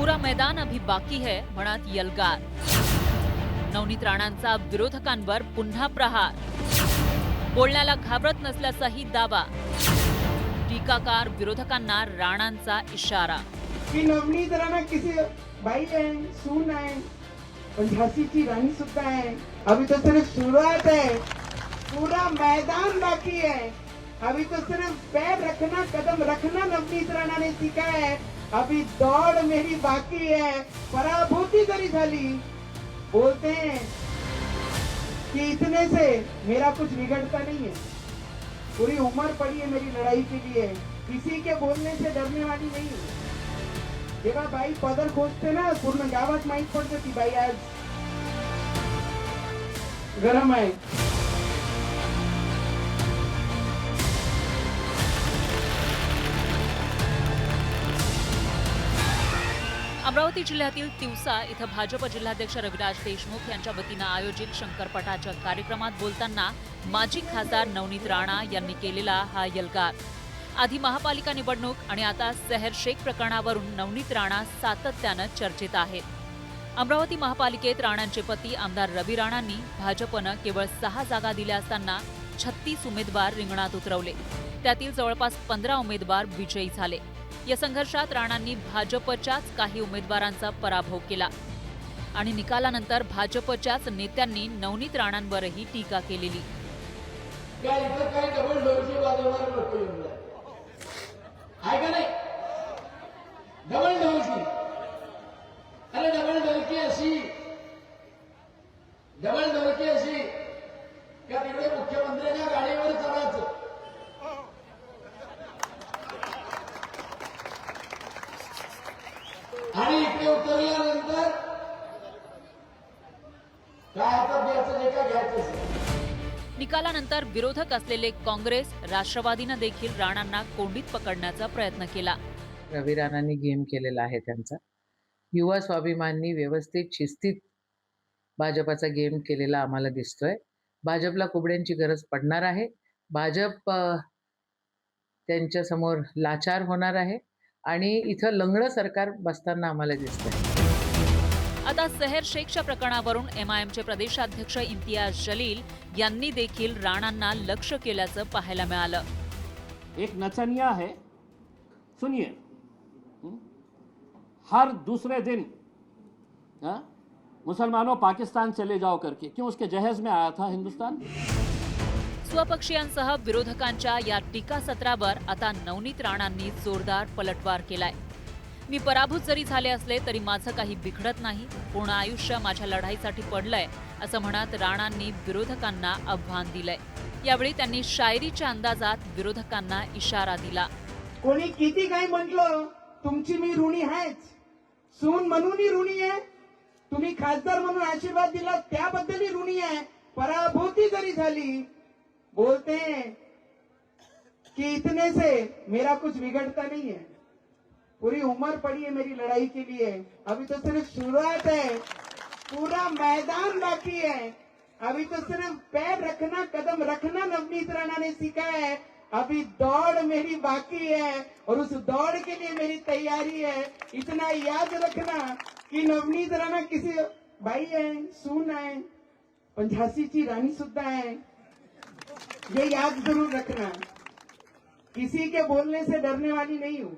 पूरा मैदान अभी बाकी है म्हणत यलगार। नवनीत राणांचा विरोधकांवर पुन्हा प्रहार। बोलण्याला घाबरत नसल्याचाही दावा। टीकाकार विरोधकांना राणांचा इशारा की नवनीत राणा किसी बाई आहे, सून आहे, पण झाशीची राणी सुद्धा आहे। अभी तो सिर्फ शुरुआत है, पूरा मैदान बाकी है। अभी तो सिर्फ पैर रखना, कदम रखना नवनीत राणा ने सीखा है। अभी दौड़ मेरी बाकी है। पराभूति जरी झाली, बोलते हैं कि इतने से मेरा कुछ बिगड़ता नहीं है। पूरी उम्र पड़ी है मेरी लड़ाई के लिए, किसी के बोलने से डरने वाली नहीं हूँ। जेव्हा बाई पदर खोचते ना, पूर्ण गावात माहित पडतं की बाई आज गरम आहे। अमरावती जिल्ह्यातील तिवसा इथं भाजप जिल्हाध्यक्ष रविराज देशमुख यांच्या वतीनं आयोजित शंकरपटाच्या कार्यक्रमात बोलताना माजी खासदार नवनीत राणा यांनी केलेला हा यलगार। आधी महापालिका निवडणूक आणि आता शहर शेख प्रकरणावरून नवनीत राणा सातत्यानं चर्चेत आहेत। अमरावती महापालिकेत राणांचे पती आमदार रवी राणांनी भाजपनं केवळ 6 जागा दिल्या असताना 36 उमेदवार रिंगणात उतरवले। त्यातील जवळपास 15 उमेदवार विजयी झाले। या संघर्षात राणांनी भाजपच्याच काही उमेदवारांचा पराभव केला आणि निकालानंतर भाजपच्याच नेत्यांनी नवनीत राणांवरही टीका केलेली। मुख्यमंत्र्यांच्या गाडीवर चढायचं आणि इकडे उतरल्यानंतर काय आता घ्यायचं जे काय घ्यायचं। निकालानंतर विरोधक असलेले काँग्रेस, राष्ट्रवादीनं देखील राणांना कोंडीत पकडण्याचा प्रयत्न केला। रवी राणांनी गेम केलेला आहे त्यांचा। युवा स्वाभिमानी व्यवस्थित शिस्तीत भाजपाचा गेम केलेला आम्हाला दिसतोय। भाजपला कुबड्यांची गरज पडणार आहे। भाजप त्यांच्या समोर लाचार होणार आहे आणि इथं लंगडं सरकार बसताना आम्हाला दिसतंय। आता शहर शेखच्या प्रकरणावरून एमआयएमचे प्रदेशाध्यक्ष इम्तियाज जलील यांनी देखील राणांना लक्ष केल्याचं पाहायला मिळालं। एक नचनिया है, सुनिए, हर दूसरे दिन मुसलमानों पाकिस्तान चले जाओ करके, क्यों उसके जहेज में आया था हिंदुस्तान। स्वपक्षीयांसह विरोधकांच्या या टीकासत्रावर आता नवनीत राणांनी जोरदार पलटवार केलाय। मी पराभूत जरी झाले असले तरी माझं काही बिघडत नाही, पूर्ण आयुष्य माझ्या लढाईसाठी पडलंय असं म्हणत राणांनी विरोधकांना आव्हान दिलंय। यावेळी त्यांनी शायरीच्या अंदाजात विरोधकांना इशारा दिला। कोणी किती काय म्हटलं, तुमची मी ऋणी आहेच, सून म्हणूनही ऋणी आहे, तुम्ही खासदार म्हणून आशीर्वाद दिला त्याबद्दलही ऋणी आहे। पराभूती जरी झाली, बोलते हैं कि इतने से मेरा कुछ बिगड़ता नहीं है। पूरी उम्र पड़ी है मेरी लड़ाई के लिए, अभी तो सिर्फ शुरुआत है, पूरा मैदान बाकी है। अभी तो सिर्फ पैर रखना, कदम रखना नवनीत राणा ने सीखा है। अभी दौड़ मेरी बाकी है और उस दौड़ के लिए मेरी तैयारी है। इतना याद रखना कि नवनीत राणा किसी बाई है, सून है, पण झाशीची राणी सुद्धा है। ये याद जरूर रखना, किसी के बोलने से डरने वाली नहीं हूँ।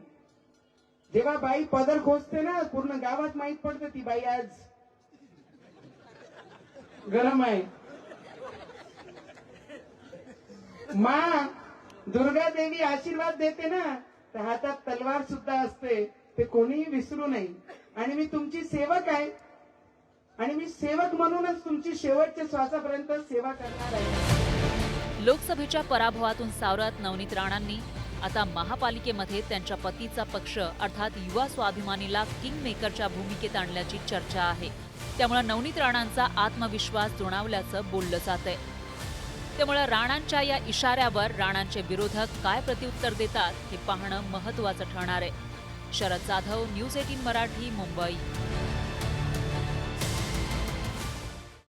जेव्हा बाई पदर खोचते ना, पूर्ण गावात माहित पडतं ती बाई आज गरम आहे। माँ दुर्गा देवी आशीर्वाद देते ना, तर हातात तलवार सुद्धा असते, ते कोणीही विसरू नये। आणि मी तुमची सेवक आहे आणि मी सेवक म्हणूनच तुमची शेवटच्या श्वासापर्यंत सेवा करणार आहे। लोकसभेच्या पराभवातून सावरत नवनीत राणांनी आता महापालिकेमध्ये त्यांच्या पतीचा पक्ष अर्थात युवा स्वाभिमानीला किंग मेकरच्या भूमिकेत आणल्याची चर्चा आहे। त्यामुळे नवनीत राणांचा आत्मविश्वास दुणावल्याचं बोललं जातंय। त्यामुळे राणांच्या या इशाऱ्यावर राणांचे विरोधक काय प्रत्युत्तर देतात हे पाहणं महत्त्वाचं ठरणार आहे। शरद जाधव, न्यूज 18 मराठी, मुंबई।